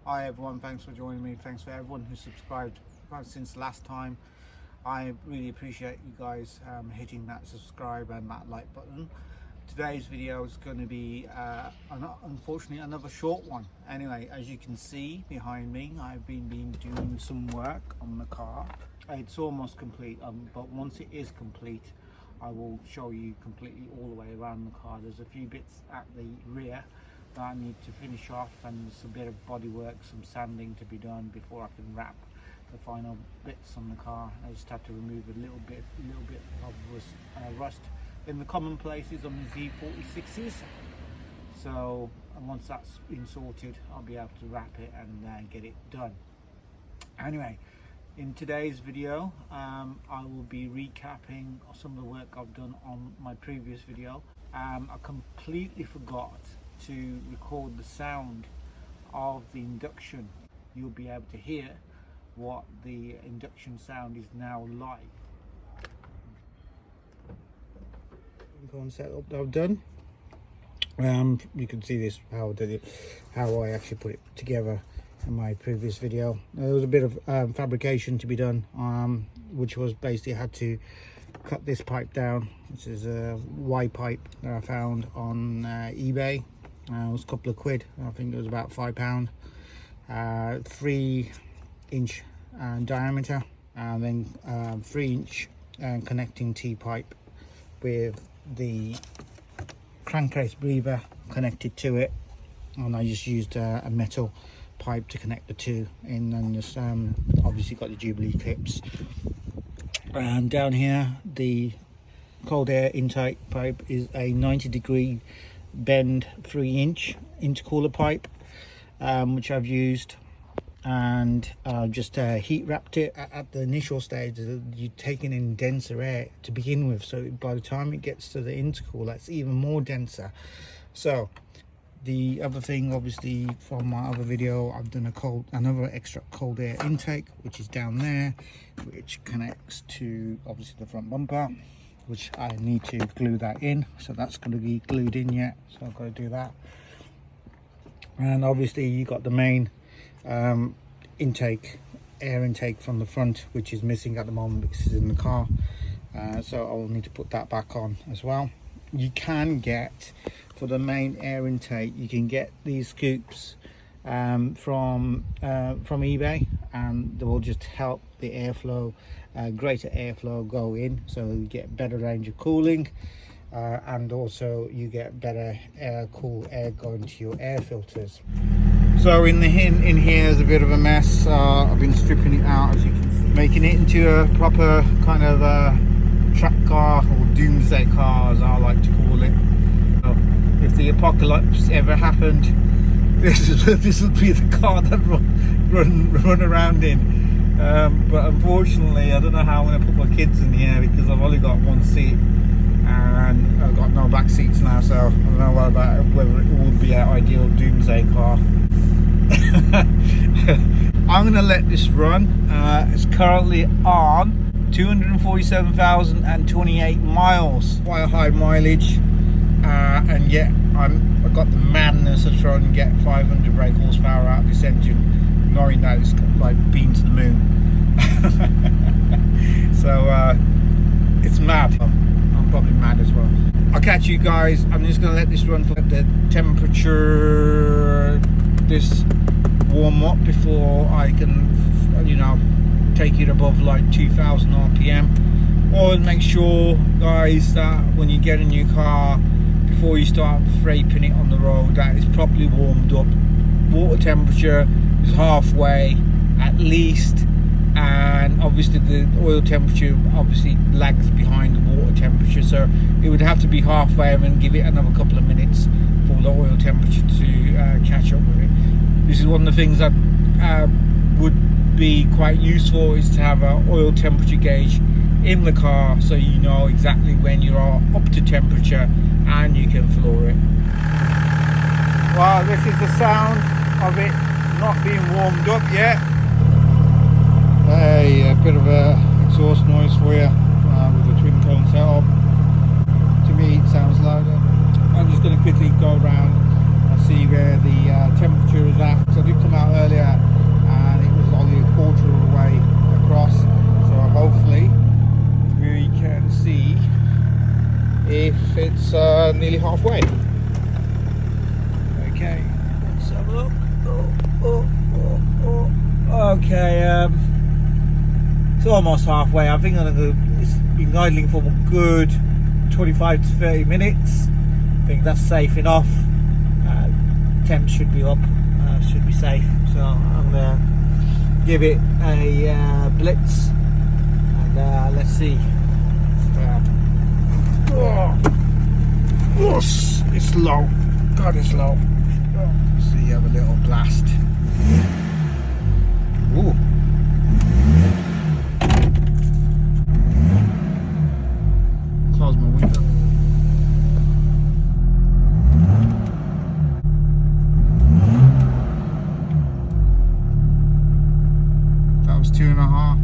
Hi everyone, thanks for joining me. Thanks for everyone who subscribed since last time. I really appreciate you guys hitting that subscribe and that like button. Today's video is going to be unfortunately another short one. Anyway, as you can see behind me, I've been doing some work on the car. It's almost complete, but once it is complete, I will show you completely all the way around the car. There's a few bits at the rear that I need to finish off, and there's a bit of body work, some sanding to be done before I can wrap the final bits on the car. I just have to remove a little bit of rust in the common places on the E46s. So once that's been sorted, I'll be able to wrap it and get it done. Anyway, in today's video, I will be recapping some of the work I've done on my previous video. I completely forgot to record the sound of the induction. You'll be able to hear what the induction sound is now like. Go and set up that I've done. You can see this how I did it, how I actually put it together in my previous video. There was a bit of fabrication to be done, which was basically I had to cut this pipe down. This is a Y pipe that I found on eBay. It was a couple of quid. I think it was about £5. 3-inch diameter, and then 3-inch connecting T-pipe with the crankcase breather connected to it, and I just used a metal pipe to connect the two in, and just obviously got the Jubilee clips. And down here, the cold air intake pipe is a 90-degree bend 3-inch intercooler pipe, which I've used, and just heat wrapped it at the initial stage. You're taking in denser air to begin with, so by the time it gets to the intercooler, it's even more denser. So the other thing, obviously from my other video, I've done another extra cold air intake, which is down there, which connects to obviously the front bumper, which I need to glue that in. So that's going to be glued in yet, so I've got to do that. And obviously you got the main air intake from the front, which is missing at the moment because it's in the car. So I'll need to put that back on as well. You can get, for the main air intake, you can get these scoops from eBay, and they will just help the airflow, greater airflow go in, so you get better range of cooling, and also you get better cool air going to your air filters. So in here is a bit of a mess. I've been stripping it out, as you can see, making it into a proper kind of track car, or doomsday car as I like to call it. So if the apocalypse ever happened, this will be the car that run around in. But unfortunately, I don't know how I'm going to put my kids in here, because I've only got one seat and I've got no back seats now, so I don't know whether it would be an ideal doomsday car. I'm going to let this run. It's currently on 247,028 miles, quite a high mileage, and yet I've got the madness of trying to get 500 brake horsepower out of this engine, knowing that it's like been to the moon. So it's mad. I'm probably mad as well. I'll catch you guys. I'm just going to let this run for the temperature this warm up before I can, you know, take it above like 2000 RPM. Always make sure, guys, that when you get in your car, before you start scraping it on the road, that it's properly warmed up. Water temperature is halfway at least, and obviously the oil temperature obviously lags behind the water temperature, so it would have to be halfway, and then give it another couple of minutes for the oil temperature to catch up with it. This is one of the things that would be quite useful, is to have an oil temperature gauge in the car, so you know exactly when you are up to temperature and you can floor it. Well, this is the sound of it not being warmed up yet. Hey, a bit of a exhaust noise for you with the twin cone setup. To me it sounds louder. I'm just going to quickly go around and see where the temperature is at. So I did come out earlier nearly halfway. Okay, let's have a look. Okay, it's almost halfway. I think it's been idling for a good 25 to 30 minutes. I think that's safe enough. Temps should be up, should be safe. So I'm gonna give it a blitz, and let's see. It's low. God, it's low. So you have a little blast. Ooh. Close my window. That was 2.5.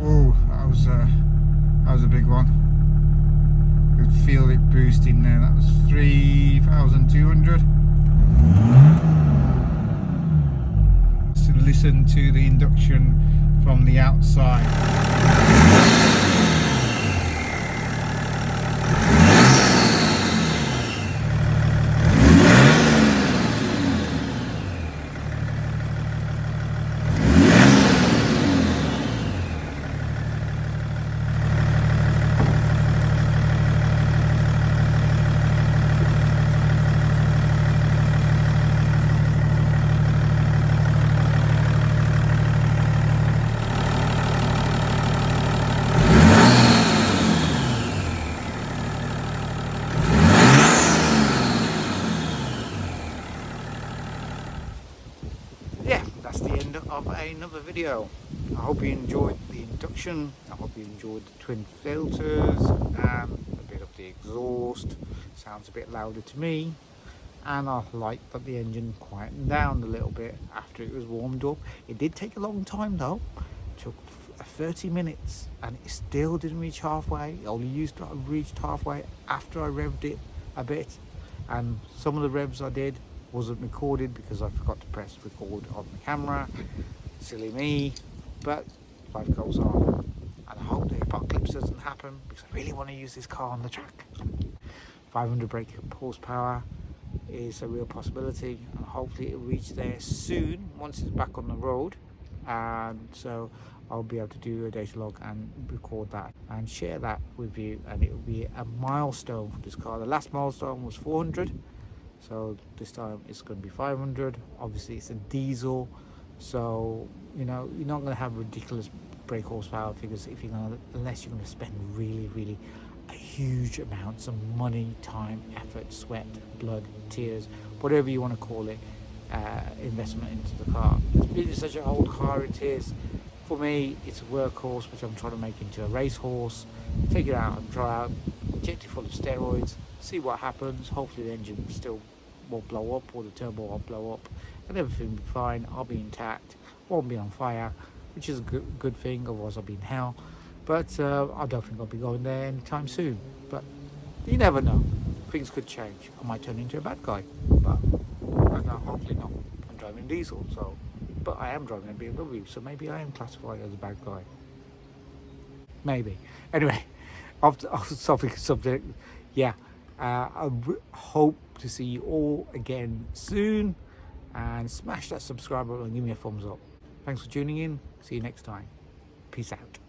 Oh, that was a big one. You could feel it boosting there. That was 3,200. So listen to the induction from the outside. Yeah, that's the end of another video. I hope you enjoyed the induction. I hope you enjoyed the twin filters and a bit of the exhaust. Sounds a bit louder to me, and I like that the engine quietened down a little bit after it was warmed up. It did take a long time though. It took 30 minutes and it still didn't reach halfway. It only reached halfway after I revved it a bit, and some of the revs I did wasn't recorded because I forgot to press record on the camera. Silly me, but life goes on, and I hope the apocalypse doesn't happen because I really want to use this car on the track. 500 brake horsepower is a real possibility, and hopefully it'll reach there soon once it's back on the road, and so I'll be able to do a data log and record that and share that with you, and it will be a milestone for this car. The last milestone was 400, so this time it's going to be 500. Obviously it's a diesel, so you know you're not going to have ridiculous brake horsepower figures if you're going to, unless you're going to spend really a huge amounts of money, time, effort, sweat, blood, tears, whatever you want to call it, investment into the car. It's been such an old car it is. For me, it's a workhorse which I'm trying to make into a racehorse. Take it out and try out, inject it full of steroids, see what happens. Hopefully the engine still won't blow up, or the turbo won't blow up, and everything will be fine. I'll be intact, won't be on fire, which is a good thing, otherwise I'll be in hell. But I don't think I'll be going there anytime soon. But you never know, things could change. I might turn into a bad guy, but no, hopefully not. I'm driving diesel, so, but I am driving a BMW, so maybe I am classified as a bad guy. Maybe. Anyway, off subject. Yeah, I hope to see you all again soon, and smash that subscribe button and give me a thumbs up. Thanks for tuning in. See you next time. Peace out.